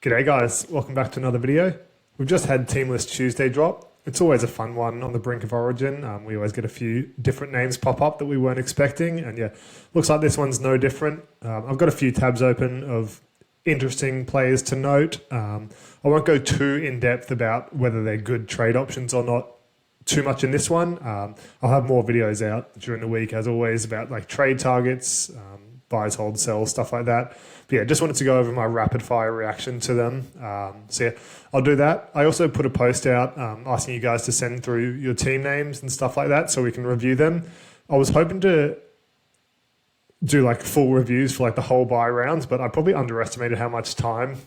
G'day guys, welcome back to another video. We've just had Team List Tuesday drop. It's always a fun one on the brink of Origin. We always get a few different names pop up that we weren't expecting, and yeah, looks like this one's no different. I've got a few tabs open of interesting players to note. I won't go too in depth about whether they're good trade options or not too much in this one. I'll have more videos out during the week as always about like trade targets, buys, hold, sells, stuff like that. But yeah, just wanted to go over my rapid fire reaction to them. So yeah, I'll do that. I also put a post out asking you guys to send through your team names and stuff like that so we can review them. I was hoping to do like full reviews for like the whole buy rounds, but I probably underestimated how much time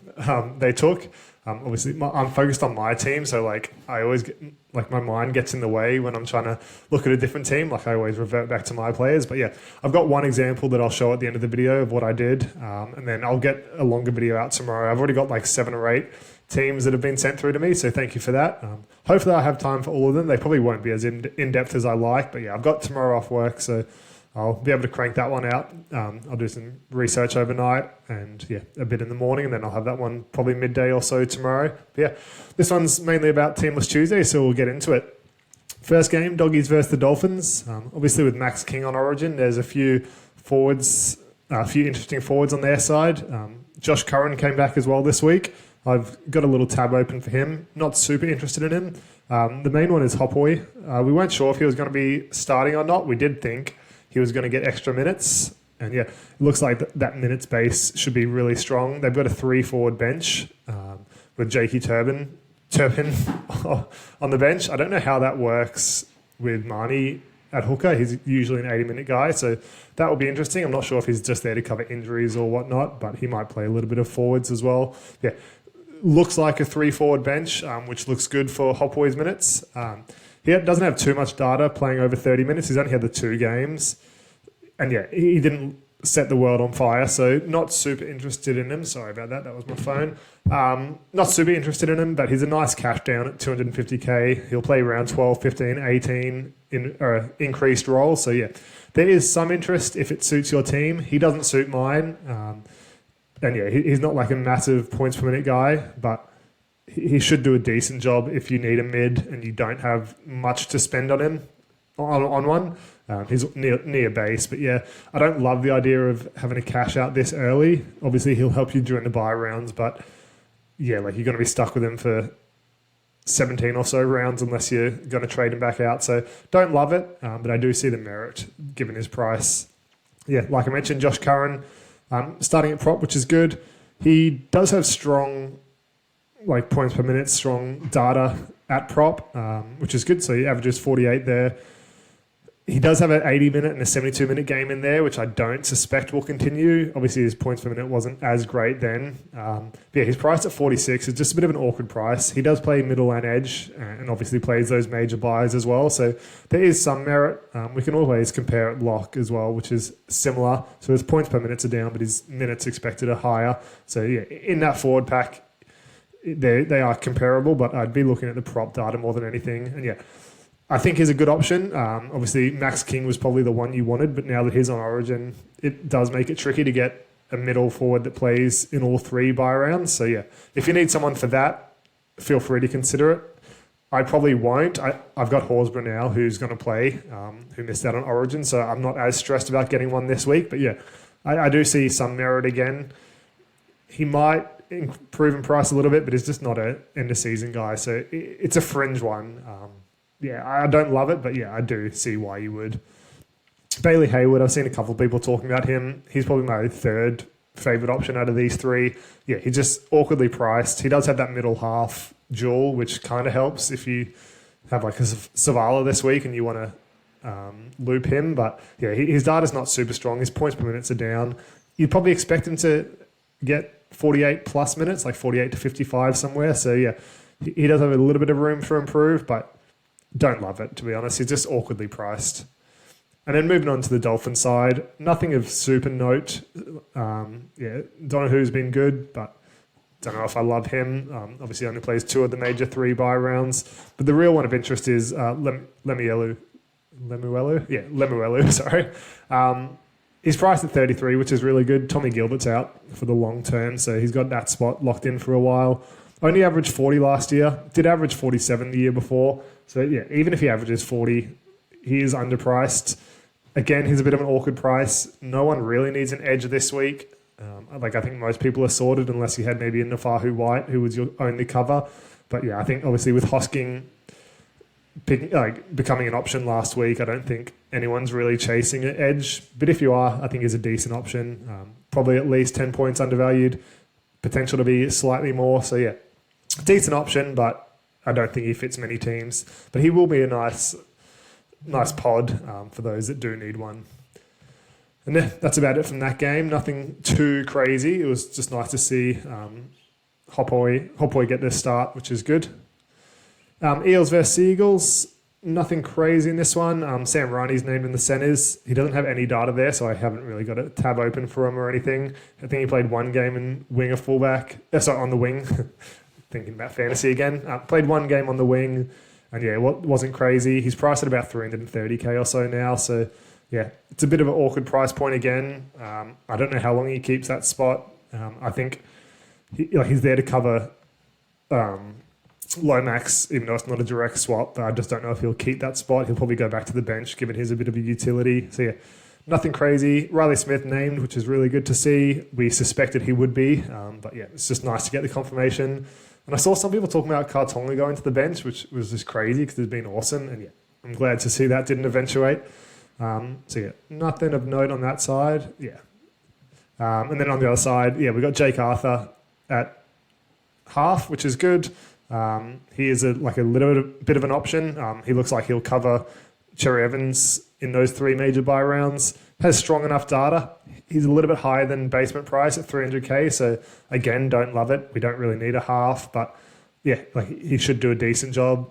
they took. Obviously, I'm focused on my team, so like I always get, like my mind gets in the way when I'm trying to look at a different team. Like I always revert back to my players. But yeah, I've got one example that I'll show at the end of the video of what I did, and then I'll get a longer video out tomorrow. I've already got like 7 or 8 teams that have been sent through to me, so thank you for that. Hopefully, I have time for all of them. They probably won't be as in depth as I like, but yeah, I've got tomorrow off work, so I'll be able to crank that one out. I'll do some research overnight and yeah, a bit in the morning, and then I'll have that one probably midday or so tomorrow. But yeah, this one's mainly about Teamless Tuesday, so we'll get into it. First game, Doggies versus the Dolphins. Obviously with Max King on Origin, there's a few forwards, a few interesting forwards on their side. Josh Curran came back as well this week. I've got a little tab open for him. Not super interested in him. The main one is Hopboy. We weren't sure if he was going to be starting or not. We did think he was going to get extra minutes. And yeah, it looks like that minutes base should be really strong. They've got a 3-forward bench with Jakey Turpin on the bench. I don't know how that works with Marnie at hooker. He's usually an 80-minute guy, so that will be interesting. I'm not sure if he's just there to cover injuries or whatnot, but he might play a little bit of forwards as well. Yeah, looks like a 3-forward bench, which looks good for Hopboy's minutes. He doesn't have too much data playing over 30 minutes. He's only had the 2 games. And yeah, he didn't set the world on fire, so not super interested in him. Sorry about that. That was my phone. Not super interested in him, but he's a nice cash down at 250k. He'll play around 12, 15, 18 in increased role. So yeah, there is some interest if it suits your team. He doesn't suit mine. And yeah, he's not like a massive points per minute guy, but he should do a decent job if you need a mid and you don't have much to spend on him on one. He's near base, but yeah, I don't love the idea of having a cash out this early. Obviously, he'll help you during the buy rounds, but yeah, like you're going to be stuck with him for 17 or so rounds unless you're going to trade him back out. So don't love it, but I do see the merit given his price. Yeah, like I mentioned, Josh Curran starting at prop, which is good. He does have strong like points per minute, strong data at prop, which is good. So he averages 48 there. He does have an 80-minute and a 72-minute game in there, which I don't suspect will continue. Obviously, his points per minute wasn't as great then. But yeah, his price at 46 is just a bit of an awkward price. He does play middle and edge and obviously plays those major buys as well. So there is some merit. We can always compare at lock as well, which is similar. So his points per minutes are down, but his minutes expected are higher. So yeah, in that forward pack, they are comparable, but I'd be looking at the prop data more than anything. And yeah, I think he's a good option. Obviously, Max King was probably the one you wanted, but now that he's on Origin, it does make it tricky to get a middle forward that plays in all 3 buy rounds. So yeah, if you need someone for that, feel free to consider it. I probably won't. I've got Horsburgh now who's going to play, who missed out on Origin, so I'm not as stressed about getting one this week. But yeah, I do see some merit again. He might improve in price a little bit, but he's just not an end-of-season guy, so it's a fringe one. Yeah, I don't love it, but yeah, I do see why you would. Bailey Hayward, I've seen a couple of people talking about him. He's probably my 3rd favourite option out of these 3. Yeah, he's just awkwardly priced. He does have that middle half duel, which kind of helps if you have like a Savala this week and you want to loop him. But yeah, his data's not super strong. His points per minutes are down. You'd probably expect him to get 48 plus minutes, like 48 to 55 somewhere. So yeah, he does have a little bit of room for improve, but don't love it, to be honest. He's just awkwardly priced. And then moving on to the Dolphin side, nothing of super note. Yeah, Donahue's been good, but don't know if I love him. Obviously, only plays 2 of the major 3 buy rounds. But the real one of interest is Lemuelu. Yeah, Lemuelu, sorry. He's priced at 33, which is really good. Tommy Gilbert's out for the long term, so he's got that spot locked in for a while. Only averaged 40 last year. Did average 47 the year before. So yeah, even if he averages 40, he is underpriced. Again, he's a bit of an awkward price. No one really needs an edge this week. I think most people are sorted unless you had maybe a Nafahu White, who was your only cover. But yeah, I think obviously with Hosking becoming an option last week, I don't think anyone's really chasing an edge. But if you are, I think he's a decent option. Probably at least 10 points undervalued. Potential to be slightly more. So yeah, decent option, but I don't think he fits many teams. But he will be a nice pod for those that do need one. And that's about it from that game. Nothing too crazy. It was just nice to see Hopoi get their start, which is good. Eels versus Eagles. Nothing crazy in this one. Sam Riney's named in the centres. He doesn't have any data there, so I haven't really got a tab open for him or anything. I think he played one game in winger fullback. On the wing. Thinking about fantasy again. Played one game on the wing, and yeah, it wasn't crazy. He's priced at about 330k or so now, so yeah, it's a bit of an awkward price point again. I don't know how long he keeps that spot. I think he's there to cover Lomax, even though it's not a direct swap, but I just don't know if he'll keep that spot. He'll probably go back to the bench, given he's a bit of a utility. So yeah, nothing crazy. Riley Smith named, which is really good to see. We suspected he would be, but yeah, it's just nice to get the confirmation. And I saw some people talking about Cartonga going to the bench, which was just crazy because it's been awesome. And yeah, I'm glad to see that didn't eventuate. So yeah, nothing of note on that side. Yeah. And then on the other side, yeah, we got Jake Arthur at half, which is good. He is a little bit of an option. He looks like he'll cover Cherry Evans in those 3 major buy rounds. Has strong enough data. He's a little bit higher than basement price at 300k. So again, don't love it. We don't really need a half, but yeah, he should do a decent job.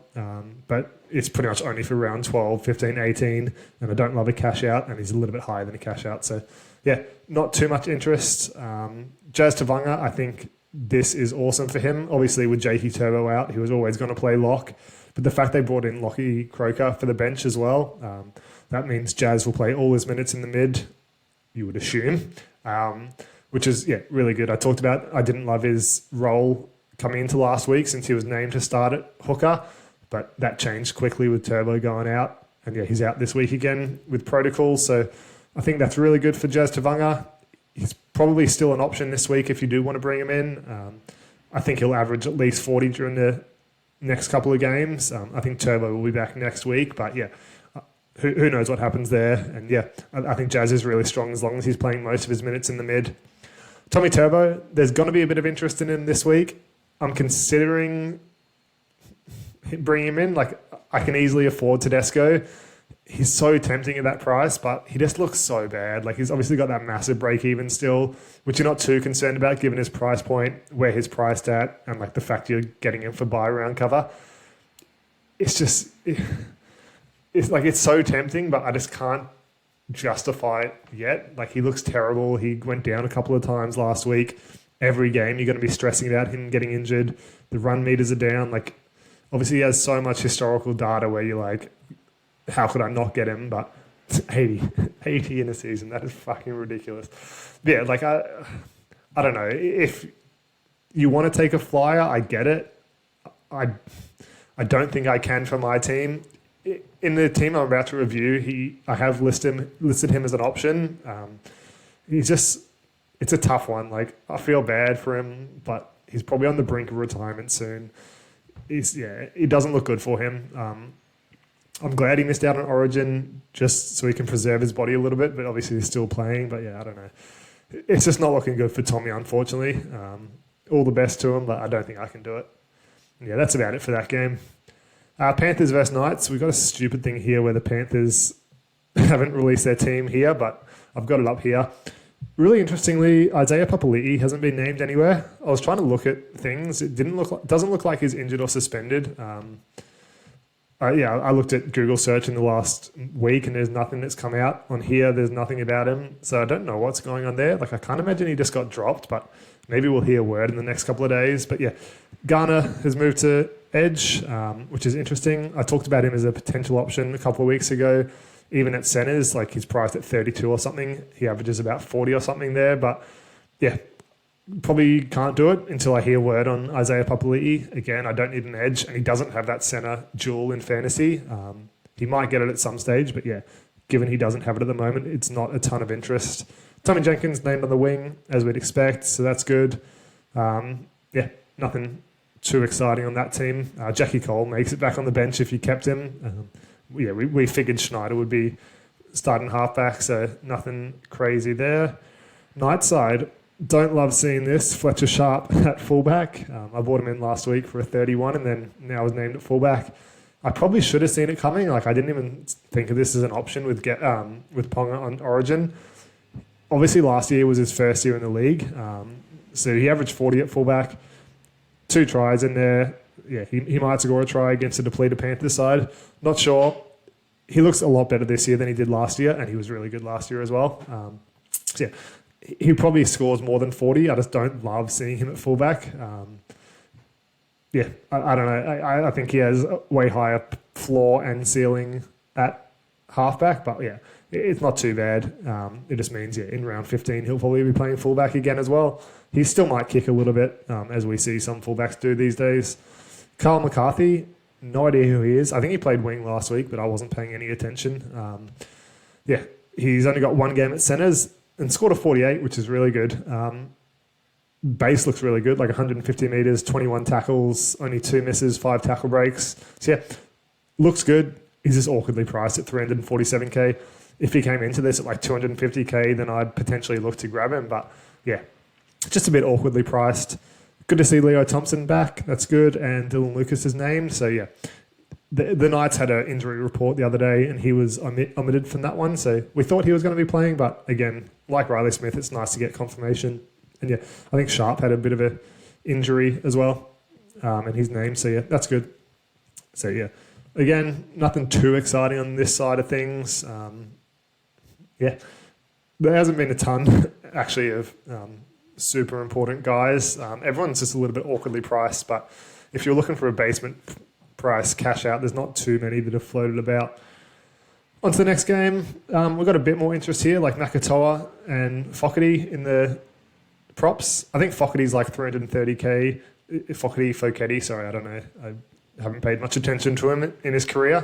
But it's pretty much only for round 12, 15, 18. And I don't love a cash out, and he's a little bit higher than a cash out. So yeah, not too much interest. Jazz Tavanga, I think this is awesome for him. Obviously, with Jakey Turbo out, he was always going to play lock. But the fact they brought in Lockie Croker for the bench as well, that means Jazz will play all his minutes in the mid, you would assume, which is, yeah, really good. I didn't love his role coming into last week since he was named to start at hooker, but that changed quickly with Turbo going out. And yeah, he's out this week again with protocol. So I think that's really good for Jazz Tavanga. He's probably still an option this week if you do want to bring him in. I think he'll average at least 40 during the next couple of games. I think Turbo will be back next week, but yeah, who knows what happens there. And yeah, I think Jazz is really strong as long as he's playing most of his minutes in the mid. Tommy Turbo, there's going to be a bit of interest in him this week. I'm considering bringing him in. I can easily afford Tedesco. He's so tempting at that price, but he just looks so bad. He's obviously got that massive break even still, which you're not too concerned about given his price point, where he's priced at, and the fact you're getting him for buy round cover. It's just, it's so tempting, but I just can't justify it yet. He looks terrible. He went down a couple of times last week. Every game you're going to be stressing about him getting injured. The run meters are down. Obviously he has so much historical data where you're how could I not get him? But 80 in a season, that is fucking ridiculous. Yeah, I don't know. If you want to take a flyer, I get it. I don't think I can for my team. In the team I'm about to review, I have listed him as an option. It's a tough one. I feel bad for him, but he's probably on the brink of retirement soon. It doesn't look good for him. I'm glad he missed out on Origin just so he can preserve his body a little bit, but obviously he's still playing. But yeah, I don't know. It's just not looking good for Tommy, unfortunately. All the best to him, but I don't think I can do it. Yeah, that's about it for that game. Panthers versus Knights. We've got a stupid thing here where the Panthers haven't released their team here, but I've got it up here. Really interestingly, Isaiah Papali'i hasn't been named anywhere. I was trying to look at things. It doesn't look like he's injured or suspended. I looked at Google search in the last week and there's nothing that's come out on here. There's nothing about him. So I don't know what's going on there. I can't imagine he just got dropped, but maybe we'll hear word in the next couple of days. But yeah, Garner has moved to Edge, which is interesting. I talked about him as a potential option a couple of weeks ago. even at centres, like he's priced at 32 or something. He averages about 40 or something there. But yeah, probably can't do it until I hear word on Isaiah Papali'i. Again, I don't need an edge, and he doesn't have that centre duel in fantasy. He might get it at some stage, but yeah, given he doesn't have it at the moment, it's not a ton of interest. Tommy Jenkins named on the wing, as we'd expect, so that's good. Yeah, nothing too exciting on that team. Jackie Cole makes it back on the bench if you kept him. Yeah, we figured Schneider would be starting halfback, so nothing crazy there. Night side, don't love seeing this. Fletcher Sharp at fullback. I bought him in last week for a 31 and then now was named at fullback. I probably should have seen it coming. Like, I didn't even think of this as an option with Ponga on Origin. Obviously, last year was his first year in the league. So he averaged 40 at fullback, 2 tries in there. Yeah, he might score a try against a depleted Panthers side. Not sure. He looks a lot better this year than he did last year, and he was really good last year as well. So yeah, he probably scores more than 40. I just don't love seeing him at fullback. Yeah, I don't know. I think he has a way higher floor and ceiling at halfback, but yeah, it's not too bad. It just means, yeah, in round 15, he'll probably be playing fullback again as well. He still might kick a little bit, as we see some fullbacks do these days. Carl McCarthy, no idea who he is. I think he played wing last week, but I wasn't paying any attention. Yeah, he's only got 1 game at centres and scored a 48, which is really good. Base looks really good, like 150 metres, 21 tackles, only 2 misses, 5 tackle breaks. So yeah, looks good. He's just awkwardly priced at 347k. If he came into this at like 250k, then I'd potentially look to grab him. But yeah, just a bit awkwardly priced. Good to see Leo Thompson back. That's good. And Dylan Lucas is named. So yeah, the Knights had an injury report the other day and he was omitted from that one. So we thought he was going to be playing. But again, like Riley Smith, it's nice to get confirmation. And yeah, I think Sharp had a bit of an injury as well, and his name. So yeah, that's good. So yeah, again, nothing too exciting on this side of things. Yeah, there hasn't been a ton actually of super important guys. Everyone's just a little bit awkwardly priced, but if you're looking for a basement price cash out, there's not too many that have floated about. On to the next game, we've got a bit more interest here, like Nakatoa and Fogarty in the props. I think Fogarty's like 330k. Fogarty, sorry, I don't know. I haven't paid much attention to him in his career.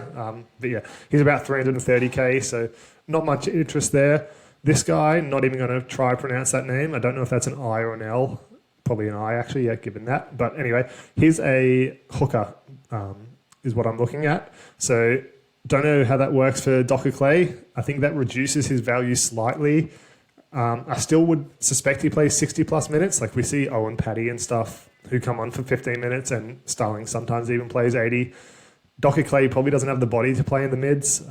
But yeah, he's about 330k, so not much interest there. This guy, not even going to try to pronounce that name. I don't know if that's an I or an L. Probably an I, actually, yeah, given that. But anyway, he's a hooker, is what I'm looking at. So don't know how that works for Docker Clay. I think that reduces his value slightly. I still would suspect he plays 60-plus minutes. Like we see Owen Paddy and stuff who come on for 15 minutes, and Starling sometimes even plays 80. Docker Clay probably doesn't have the body to play in the mids.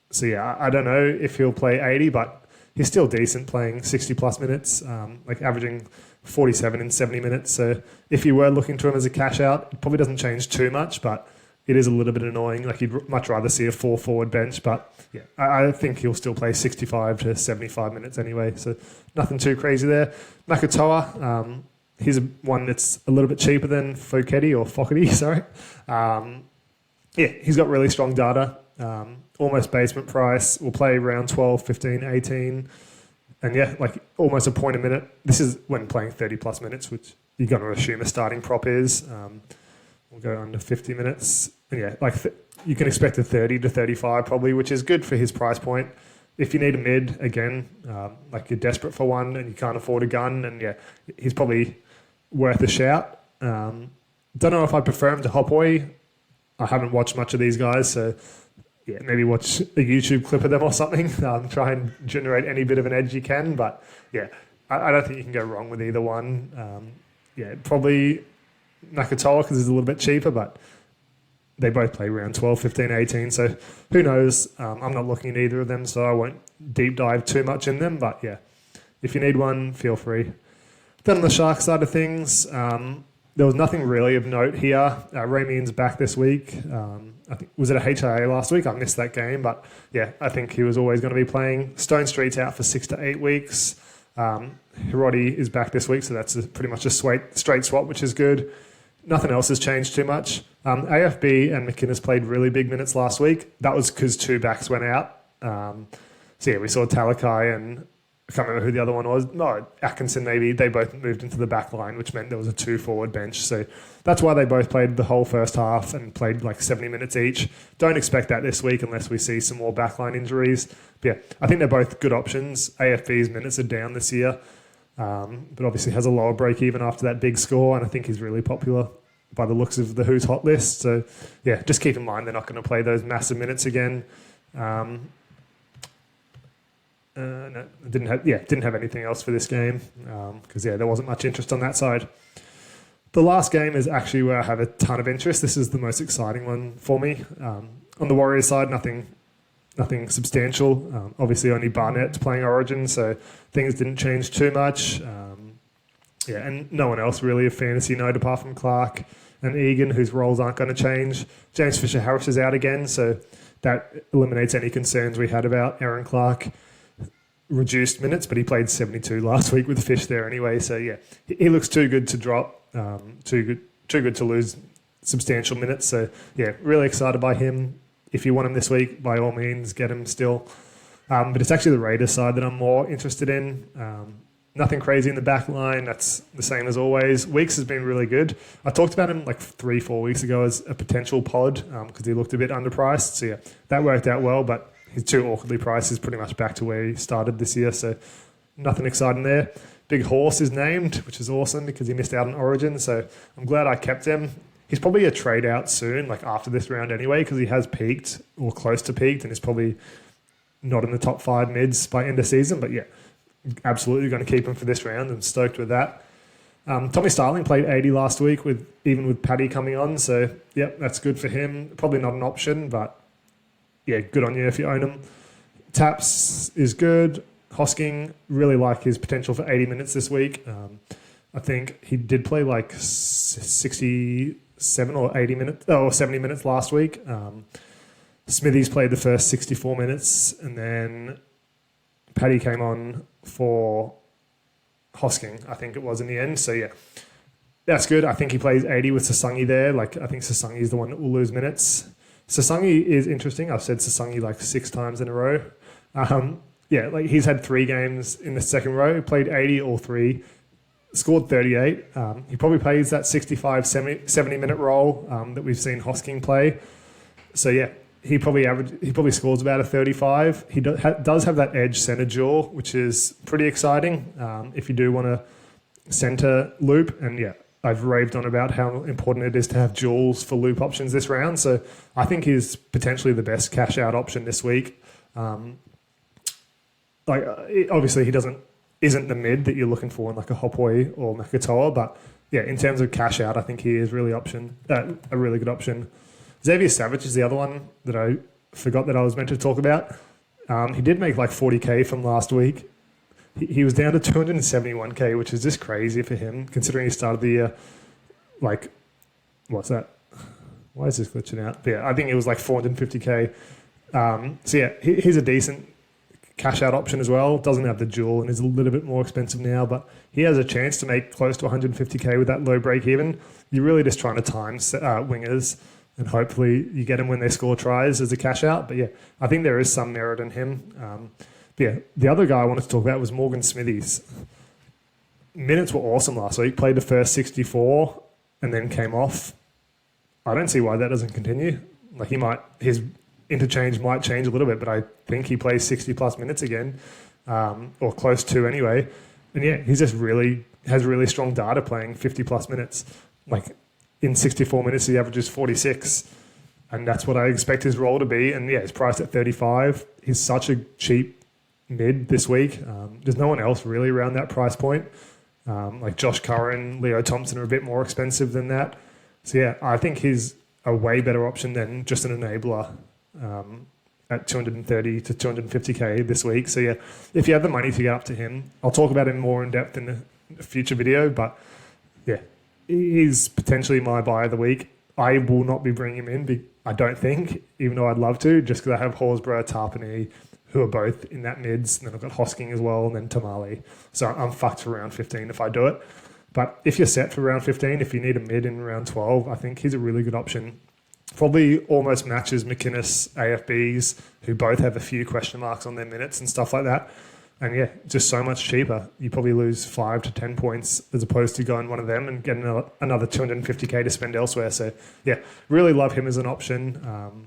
So yeah, I don't know if he'll play 80, but he's still decent playing 60-plus minutes, like averaging 47 in 70 minutes. So if you were looking to him as a cash out, it probably doesn't change too much, but it is a little bit annoying. Like you'd much rather see a 4-forward bench, but yeah, I think he'll still play 65 to 75 minutes anyway. So nothing too crazy there. Nakatoa, he's one that's a little bit cheaper than Fogarty, sorry. Yeah, he's got really strong data. Almost basement price. We'll play round 12, 15, 18. And yeah, like almost a point a minute. This is when playing 30-plus minutes, which you're going to assume a starting prop is. We'll go under 50 minutes. And yeah, like you can expect a 30 to 35 probably, which is good for his price point. If you need a mid, again, like you're desperate for one and you can't afford a gun, and yeah, he's probably worth a shout. Don't know if I prefer him to Hopway. I haven't watched much of these guys, so yeah, maybe watch a YouTube clip of them or something. Try and generate any bit of an edge you can. But yeah, I don't think you can go wrong with either one. Yeah, probably Nakatoa because he's a little bit cheaper, but they both play round 12, 15, 18. So who knows? I'm not looking at either of them, so I won't deep dive too much in them. But yeah, if you need one, feel free. Then on the Shark side of things, there was nothing really of note here. Ramien's back this week. I think was it a HIA last week? I missed that game, but yeah, I think he was always going to be playing. Stone Street's out for 6 to 8 weeks. Hiroti is back this week, so that's pretty much a straight swap, which is good. nothing else has changed too much. AFB and McInnes played really big minutes last week. That was because two backs went out. So yeah, we saw Talakai and I can't remember who the other one was. No, Atkinson maybe. They both moved into the back line, which meant there was a 2-forward bench. So that's why they both played the whole first half and played like 70 minutes each. Don't expect that this week unless we see some more backline injuries. But yeah, I think they're both good options. AFB's minutes are down this year, but obviously has a lower break even after that big score, and I think he's really popular by the looks of the Who's Hot list. So yeah, just keep in mind they're not going to play those massive minutes again. No, didn't have anything else for this game because there wasn't much interest on that side. The last game is actually where I have a ton of interest. This is the most exciting one for me. On the Warriors side, nothing substantial. Obviously, only Barnett's playing Origin, so things didn't change too much. And no one else really of fantasy note apart from Clark and Egan, whose roles aren't going to change. James Fisher-Harris is out again, so that eliminates any concerns we had about Aaron Clark. Reduced minutes, but he played 72 last week with Fish there anyway. So yeah, he looks too good to drop, too good to lose substantial minutes. So yeah, really excited by him. If you want him this week, by all means, get him still. But it's actually the Raiders side that I'm more interested in. Nothing crazy in the back line. That's the same as always. Weeks has been really good. I talked about him like 3-4 weeks ago as a potential pod because he looked a bit underpriced. So yeah, that worked out well, but his too awkwardly priced is pretty much back to where he started this year, so nothing exciting there. Big Horse is named, which is awesome because he missed out on Origin, so I'm glad I kept him. He's probably a trade out soon, like after this round anyway, because he has peaked or close to peaked and is probably not in the top 5 mids by end of season, but yeah, absolutely going to keep him for this round. I'm stoked with that. Tommy Starling played 80 last week, even with Paddy coming on, so yep, that's good for him. Probably not an option, but yeah, good on you if you own him. Taps is good. Hosking, really like his potential for 80 minutes this week. I think he did play like 67 or 80 minutes, or 70 minutes last week. Smithies played the first 64 minutes, and then Paddy came on for Hosking, I think it was in the end. So yeah, that's good. I think he plays 80 with Sasangi there. Like I think Sasangi is the one that will lose minutes. Sasangi is interesting. I've said Sasangi like 6 times in a row. Like he's had 3 games in the second row, played 80 all 3, scored 38. He probably plays that 65, 70 minute role that we've seen Hosking play. So yeah, he probably scores about a 35. He does have that edge centre duel, which is pretty exciting if you do want to centre loop. And yeah, I've raved on about how important it is to have duels for loop options this round. So I think he's potentially the best cash out option this week. Obviously he isn't the mid that you're looking for in like a Hopoi or Makatoa, but yeah, in terms of cash out, I think he is really a really good option. Xavier Savage is the other one that I forgot that I was meant to talk about. He did make like 40k from last week. He was down to 271k, which is just crazy for him, considering he started the year like, what's that? Why is this glitching out? But yeah, I think it was like 450k. So yeah, he's a decent cash out option as well. Doesn't have the dual and is a little bit more expensive now, but he has a chance to make close to 150k with that low break even. You're really just trying to time wingers, and hopefully you get him when they score tries as a cash out. But yeah, I think there is some merit in him. The other guy I wanted to talk about was Morgan Smithies. Minutes were awesome last week. Played the first 64 and then came off. I don't see why that doesn't continue. Like his interchange might change a little bit, but I think he plays 60 plus minutes again, or close to anyway. And yeah, he's just has really strong data playing 50 plus minutes. Like in 64 minutes, he averages 46. And that's what I expect his role to be. And yeah, he's priced at 35. He's such a cheap mid this week. There's no one else really around that price point. Like Josh Curran, Leo Thompson are a bit more expensive than that. So yeah, I think he's a way better option than just an enabler at 230 to 250k this week. So yeah, if you have the money to get up to him, I'll talk about him more in depth in a future video. But yeah, he's potentially my buy of the week. I will not be bringing him in, I don't think, even though I'd love to, just because I have Horsburgh, Tarpany, who are both in that mids. And then I've got Hosking as well, and then Tamale. So I'm fucked for round 15 if I do it. But if you're set for round 15, if you need a mid in round 12, I think he's a really good option. Probably almost matches McInnes, AFBs, who both have a few question marks on their minutes and stuff like that. And yeah, just so much cheaper. You probably lose 5 to 10 points as opposed to going one of them and getting another 250k to spend elsewhere. So yeah, really love him as an option.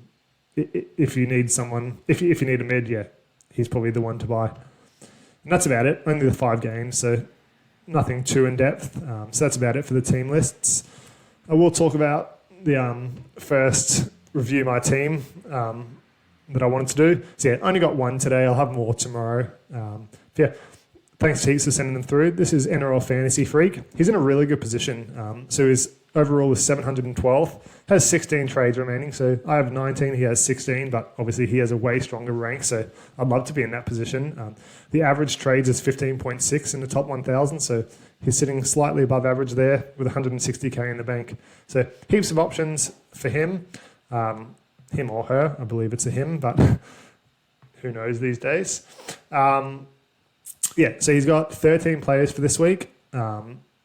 If you need someone, if you need a mid, yeah, he's probably the one to buy. And that's about it. Only the 5 games, so nothing too in depth. So that's about it for the team lists. I will talk about the first review my team that I wanted to do. So yeah, only got one today. I'll have more tomorrow. Yeah, thanks heaps for sending them through. This is NRL Fantasy Freak. He's in a really good position. So his overall is 712, has 16 trades remaining. So I have 19, he has 16, but obviously he has a way stronger rank. So I'd love to be in that position. The average trades is 15.6 in the top 1,000. So he's sitting slightly above average there with 160k in the bank. So heaps of options for him. Him or her, I believe it's a him, but who knows these days. Yeah, so he's got 13 players for this week.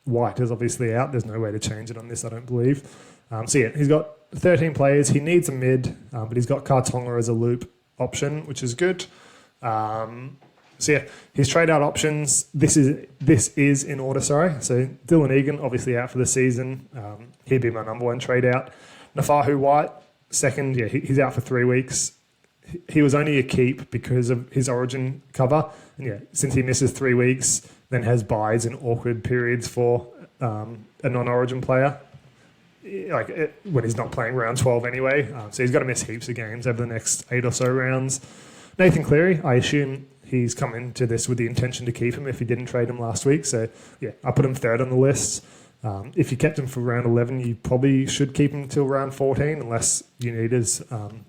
White is obviously out. There's no way to change it on this, I don't believe. So yeah, he's got 13 players. He needs a mid, but he's got Cartonga as a loop option, which is good. So yeah, his trade out options, this is in order, sorry. So Dylan Egan, obviously out for the season. He'd be my number one trade out. Nafahu White, second, yeah, he's out for 3 weeks. He was only a keep because of his origin cover. And yeah, since he misses 3 weeks, then has buys in awkward periods for a non-origin player, when he's not playing round 12 anyway. So he's got to miss heaps of games over the next 8 or so rounds. Nathan Cleary, I assume he's come into this with the intention to keep him if he didn't trade him last week. So yeah, I put him third on the list. If you kept him for round 11, you probably should keep him till round 14 unless you need his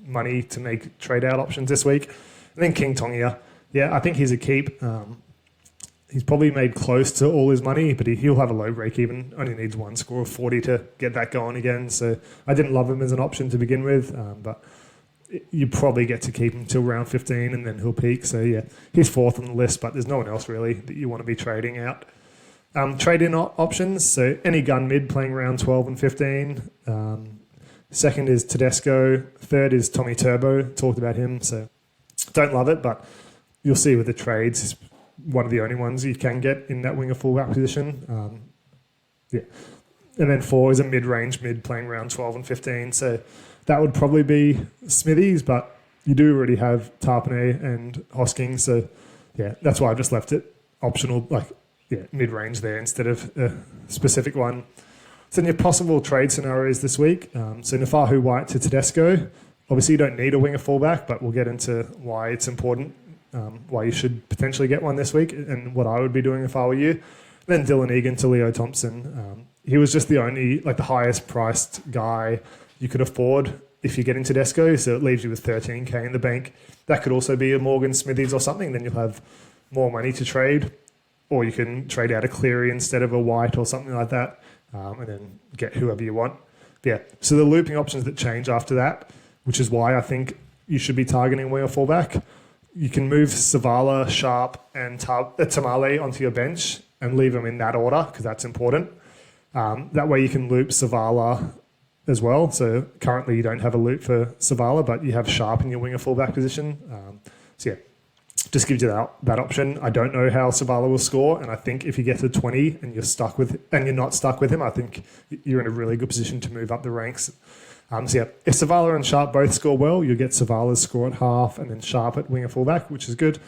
money to make trade-out options this week. And then King Tongia. Yeah, I think he's a keep. He's probably made close to all his money, but he'll have a low break-even. Only needs one score of 40 to get that going again. So I didn't love him as an option to begin with, but you probably get to keep him till round 15 and then he'll peak. So yeah, he's fourth on the list, but there's no one else really that you want to be trading out. Trade-in options, so any gun mid playing round 12 and 15. Second is Tedesco. Third is Tommy Turbo. Talked about him, so don't love it, but you'll see with the trades, he's one of the only ones you can get in that winger fullback position. Yeah, and then 4 is a mid-range mid playing round 12 and 15, so that would probably be Smithies, but you do already have Tarpanay and Hosking, so yeah, that's why I've just left it optional, mid-range there instead of a specific one. So then your possible trade scenarios this week. So Nafahu White to Tedesco. Obviously you don't need a winger fullback, but we'll get into why it's important, why you should potentially get one this week and what I would be doing if I were you. Then Dylan Egan to Leo Thompson. He was just the only, the highest priced guy you could afford if you get into Tedesco, so it leaves you with 13k in the bank. That could also be a Morgan Smithies or something, then you'll have more money to trade. Or you can trade out a Cleary instead of a White or something like that, and then get whoever you want. But yeah, so the looping options that change after that, which is why I think you should be targeting winger fullback. You can move Savala, Sharp, and Tamale onto your bench and leave them in that order because that's important. That way you can loop Savala as well. So currently you don't have a loop for Savala, but you have Sharp in your winger fullback position. So yeah. Just gives you that option. I don't know how Savala will score, and I think if you get to 20 and you're not stuck with him, I think you're in a really good position to move up the ranks. So yeah, if Savala and Sharp both score well, you'll get Savala's score at half and then Sharp at winger fullback, which is good.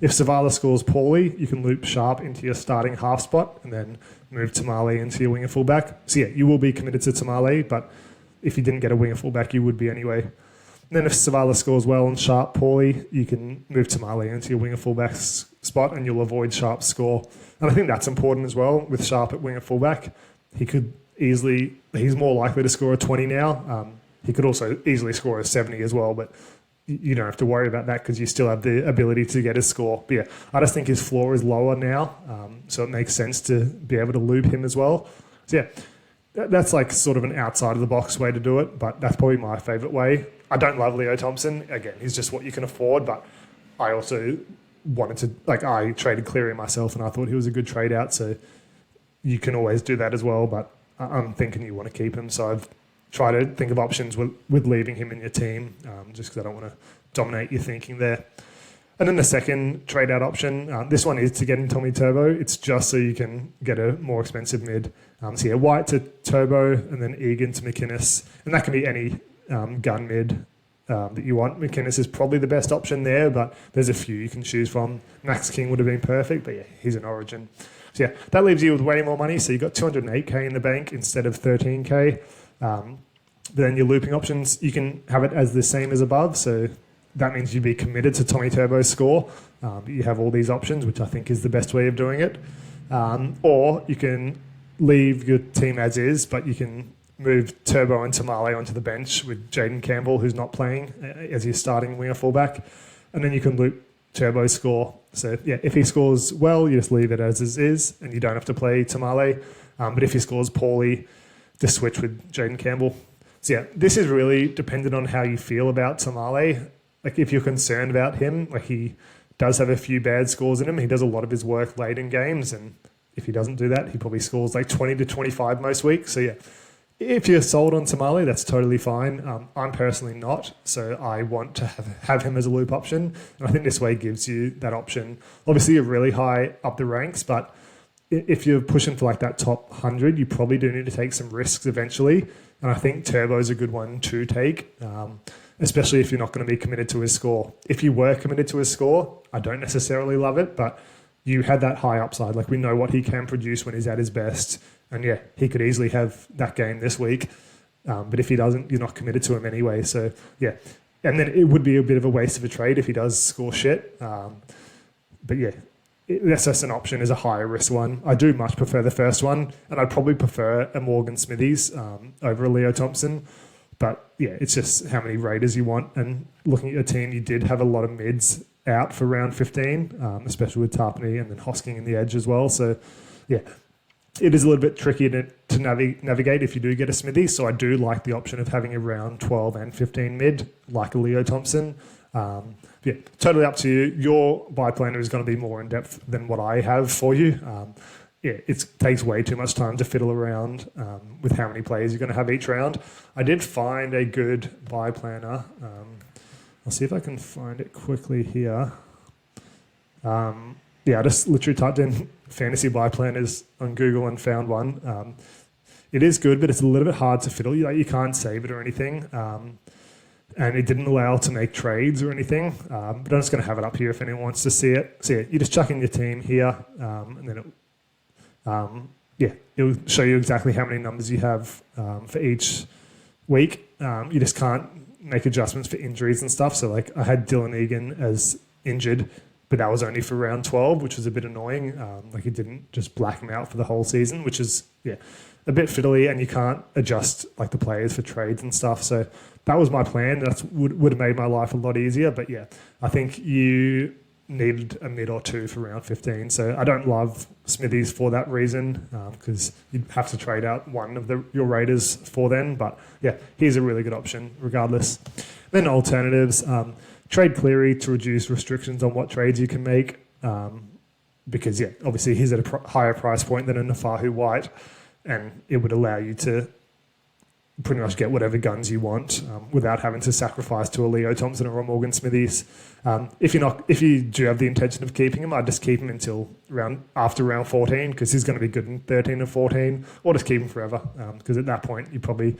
If Savala scores poorly, you can loop Sharp into your starting half spot and then move Tamale into your winger fullback. So yeah, you will be committed to Tamale, but if you didn't get a winger fullback, you would be anyway. And then if Savala scores well and Sharp poorly, you can move Tamale into your winger fullback spot and you'll avoid Sharp's score. And I think that's important as well with Sharp at winger fullback. He's more likely to score a 20 now. He could also easily score a 70 as well, but you don't have to worry about that because you still have the ability to get his score. But yeah, I just think his floor is lower now, so it makes sense to be able to loop him as well. So yeah, that's sort of an outside of the box way to do it, but that's probably my favourite way. I don't love Leo Thompson. Again, he's just what you can afford, but I also wanted to, I traded Cleary myself and I thought he was a good trade out. So you can always do that as well, but I'm thinking you want to keep him. So I've tried to think of options with leaving him in your team, just because I don't want to dominate your thinking there. And then the second trade out option, this one is to get in Tommy Turbo. It's just so you can get a more expensive mid. So yeah, White to Turbo and then Egan to McInnes. And that can be any gun mid that you want. McInnes is probably the best option there, but there's a few you can choose from. Max King would have been perfect, but yeah, he's an Origin. So yeah, that leaves you with way more money. So you've got 208k in the bank instead of 13k. But then your looping options, you can have it as the same as above. So that means you'd be committed to Tommy Turbo's score. You have all these options, which I think is the best way of doing it. Or you can leave your team as is, but you can move Turbo and Tamale onto the bench with Jaden Campbell, who's not playing, as your starting winger fullback. And then you can loop Turbo's score. So yeah, if he scores well, you just leave it as is, and you don't have to play Tamale. But if he scores poorly, just switch with Jaden Campbell. So yeah, this is really dependent on how you feel about Tamale. Like if you're concerned about him, like he does have a few bad scores in him. He does a lot of his work late in games, and if he doesn't do that, he probably scores like 20 to 25 most weeks. So yeah, if you're sold on Tamale, that's totally fine. I'm personally not, so I want to have him as a loop option, and I think this way gives you that option. Obviously, you're really high up the ranks, but if you're pushing for like that top 100, you probably do need to take some risks eventually, and I think Turbo's a good one to take. Especially if you're not going to be committed to his score. If you were committed to his score, I don't necessarily love it, but you had that high upside. Like we know what he can produce when he's at his best. And yeah, he could easily have that game this week. But if he doesn't, you're not committed to him anyway. So yeah. And then it would be a bit of a waste of a trade if he does score shit. But yeah, that's just an option as a higher risk one. I do much prefer the first one, and I'd probably prefer a Morgan Smithies over a Leo Thompson. But yeah, it's just how many Raiders you want. And looking at your team, you did have a lot of mids out for round 15, especially with Tarpany and then Hosking in the edge as well. So yeah, it is a little bit tricky to navigate if you do get a Smithy. So I do like the option of having a round 12 and 15 mid, like a Leo Thompson. Yeah, totally up to you. Your buy planner is going to be more in depth than what I have for you. Yeah, it takes way too much time to fiddle around with how many players you're going to have each round. I did find a good buy planner. I'll see if I can find it quickly here. Yeah, I just literally typed in fantasy buy planners on Google and found one. It is good, but it's a little bit hard to fiddle. You can't save it or anything. And it didn't allow to make trades or anything. But I'm just going to have it up here if anyone wants to see it. So yeah, you just chuck in your team here, and then it'll show you exactly how many numbers you have for each week. You just can't make adjustments for injuries and stuff. So like I had Dylan Egan as injured, but that was only for round 12, which was a bit annoying. Like it didn't just black him out for the whole season, which is a bit fiddly, and you can't adjust like the players for trades and stuff. So that was my plan. That would have made my life a lot easier. But yeah, I think you needed a mid or two for round 15. So I don't love Smithies for that reason, because you'd have to trade out one of your Raiders for them. But yeah, he's a really good option regardless. Then alternatives, trade Cleary to reduce restrictions on what trades you can make, because yeah, obviously he's at a higher price point than a Nafahu White, and it would allow you to pretty much get whatever guns you want without having to sacrifice to a Leo Thompson or a Morgan Smithies. If you do have the intention of keeping him, I'd just keep him until after round 14, because he's going to be good in 13 and 14, or just keep him forever, because at that point you probably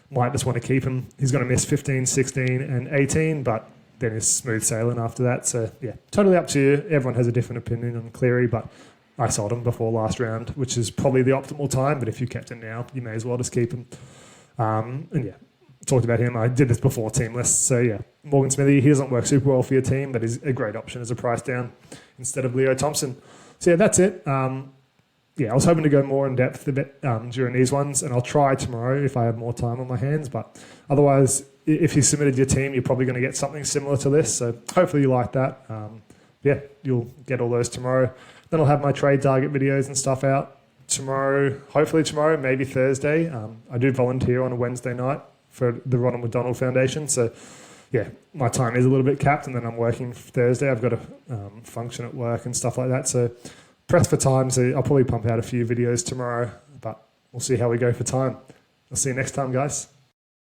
might just want to keep him. He's going to miss 15, 16 and 18, but then it's smooth sailing after that. So yeah, totally up to you. Everyone has a different opinion on Cleary, but I sold him before last round, which is probably the optimal time, but if you kept him now, you may as well just keep him. And yeah, talked about him. I did this before team lists. So yeah, Morgan Smithy, he doesn't work super well for your team, but he's a great option as a price down instead of Leo Thompson. So yeah, that's it. I was hoping to go more in depth a bit during these ones, and I'll try tomorrow if I have more time on my hands. But otherwise, if you submitted your team, you're probably going to get something similar to this. So hopefully you like that. Yeah, you'll get all those tomorrow. Then I'll have my trade target videos and stuff out tomorrow, hopefully tomorrow, maybe Thursday. I do volunteer on a Wednesday night for the Ronald McDonald Foundation. So yeah, my time is a little bit capped, and then I'm working Thursday. I've got a function at work and stuff like that. So pressed for time, so I'll probably pump out a few videos tomorrow, but we'll see how we go for time. I'll see you next time, guys.